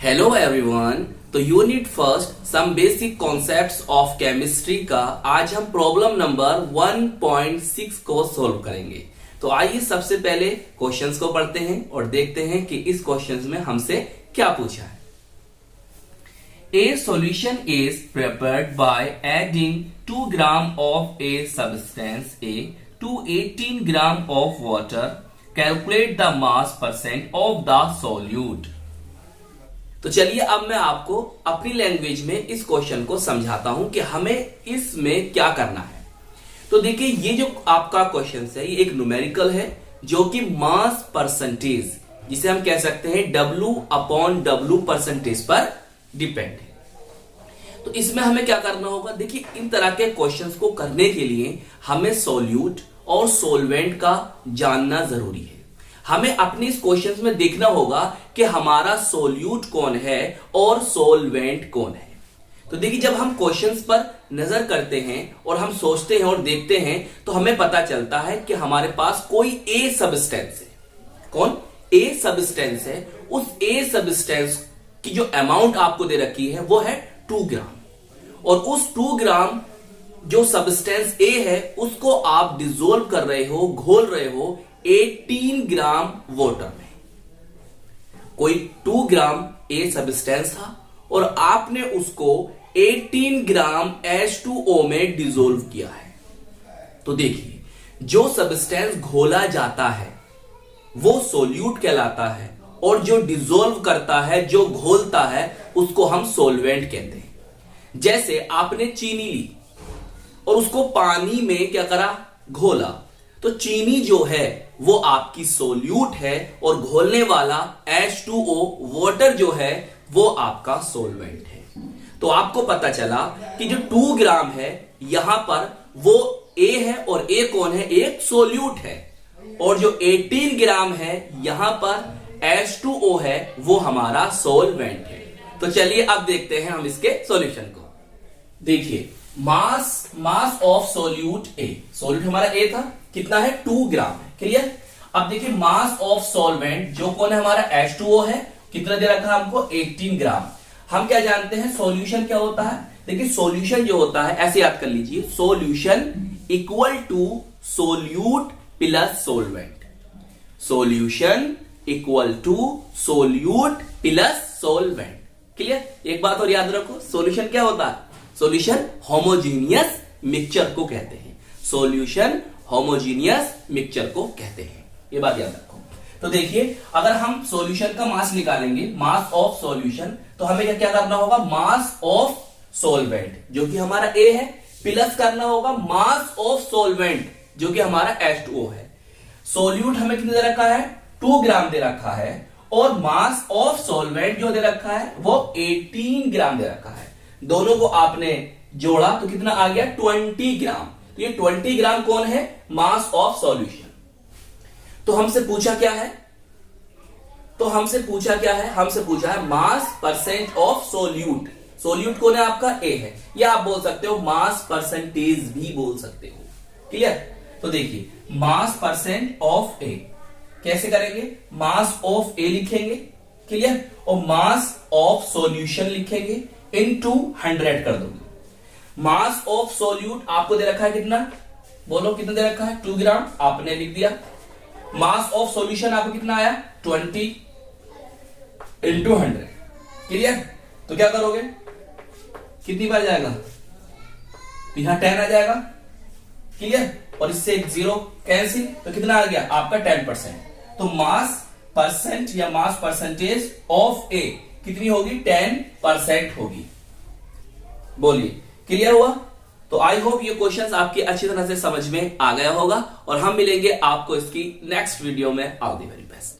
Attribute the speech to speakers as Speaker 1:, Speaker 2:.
Speaker 1: Hello everyone. तो unit first some basic concepts of chemistry का आज हम प्रॉब्लम नंबर 1.6 को सॉल्व करेंगे। तो आइए सबसे पहले क्वेश्चंस को पढ़ते हैं और देखते हैं कि इस क्वेश्चंस में हमसे क्या पूछा है। A solution is prepared by adding 2 gram of a substance A to 18 gram of water. Calculate the mass % of the solute. तो चलिए अब मैं आपको अपनी लैंग्वेज में इस क्वेश्चन को समझाता हूं कि हमें इसमें क्या करना है। तो देखिए ये जो आपका क्वेश्चन है ये एक न्यूमेरिकल है जो कि मास परसेंटेज जिसे हम कह सकते हैं W/W परसेंटेज पर डिपेंड है। तो इसमें हमें क्या करना होगा, देखिए इन तरह के क्वेश्चंस को करने के लिए हमें सोल्यूट और सोलवेंट का जानना जरूरी है। हमें अपने इस क्वेश्चंस में देखना होगा कि हमारा सोल्यूट कौन है और सोलवेंट कौन है। तो देखिए जब हम क्वेश्चंस पर नजर करते हैं और हम सोचते हैं और देखते हैं तो हमें पता चलता है कि हमारे पास कोई ए सब्सटेंस है। कौन? ए सब्सटेंस है। उस ए सब्सटेंस की जो अमाउंट आपको दे रखी है वो है 2 ग्राम और उस 2 ग्राम जो सब्सटेंस ए है उसको आप डिसोल्व कर रहे हो, घोल रहे हो 18 ग्राम वाटर में। कोई 2 ग्राम ए सब्सटेंस था और आपने उसको 18 ग्राम H2O में डिसोल्व किया है। तो देखिए जो सब्सटेंस घोला जाता है वो सोल्यूट कहलाता है और जो डिसोल्व करता है, जो घोलता है, उसको हम सोलवेंट कहते हैं। जैसे आपने चीनी ली और उसको पानी में क्या करा, घोला, तो चीनी जो है वो आपकी सोल्यूट है और घोलने वाला H2O वाटर जो है वो आपका सोलवेंट है। तो आपको पता चला कि जो 2 ग्राम है यहां पर वो A है और A कौन है, एक सोल्यूट है, और जो 18 ग्राम है यहां पर H2O है वो हमारा सोलवेंट है। तो चलिए अब देखते हैं हम इसके सॉल्यूशन को। देखिए mass of solute A, solute हमारा A था, कितना है 2 ग्राम है। क्लियर? अब देखिए मास ऑफ सॉल्वेंट जो कौन है हमारा H2O है, कितना दे रखा है हमको 18 ग्राम। हम क्या जानते हैं सॉल्यूशन क्या होता है। देखिए सॉल्यूशन जो होता है ऐसे याद कर लीजिए, solution equal to solute plus solvent. Solution equal to solute plus solvent. Clear? एक बात और याद रखो, सॉल्यूशन क्या होता है, सॉल्यूशन होमोजीनियस मिक्सचर को कहते हैं। सॉल्यूशन होमोजीनियस मिक्सचर को कहते हैं, ये बात याद रखो। तो देखिए अगर हम सॉल्यूशन का मास निकालेंगे, मास ऑफ सॉल्यूशन, तो हमें क्या करना होगा, मास ऑफ सोलवेंट जो कि हमारा A है, प्लस करना होगा मास ऑफ सोलवेंट जो कि हमारा H2O है। सोल्यूट हमें कितना दे रखा है, 2 ग्राम दे रखा है, और मास ऑफ सोलवेंट जो दे रखा है वो 18 ग्राम दे रखा है। दोनों को आपने जोड़ा तो कितना आ गया, 20 ग्राम। तो ये 20 ग्राम कौन है, मास ऑफ सॉल्यूशन। तो हमसे पूछा क्या है, हमसे पूछा है मास परसेंट ऑफ सोल्यूट। सोल्यूट कौन है आपका, A है, या आप बोल सकते हो मास परसेंटेज भी बोल सकते हो। क्लियर? तो देखिए मास परसेंट ऑफ A कैसे करेंगे, मास ऑफ A लिखेंगे, क्लियर, और मास ऑफ सॉल्यूशन लिखेंगे, इनटू 100 कर दोगे। मास ऑफ सोल्यूट आपको दे रखा है कितना, बोलो कितना दे रखा है, 2 ग्राम, आपने लिख दिया। मास ऑफ सॉल्यूशन आपको कितना आया, 20 इंटू 100। क्लियर? तो क्या करोगे, कितनी बार जाएगा, तो यहां 10 आ जाएगा। क्लियर? और इससे एक 0 कैंसिल, तो कितना आ गया आपका 10%। तो मास परसेंट या मास परसेंटेज ऑफ A कितनी होगी, 10% होगी। बोलिए क्लियर हुआ? तो आई होप ये क्वेश्चंस आपके अच्छी तरह से समझ में आ गया होगा और हम मिलेंगे आपको इसकी नेक्स्ट वीडियो में। All the very best.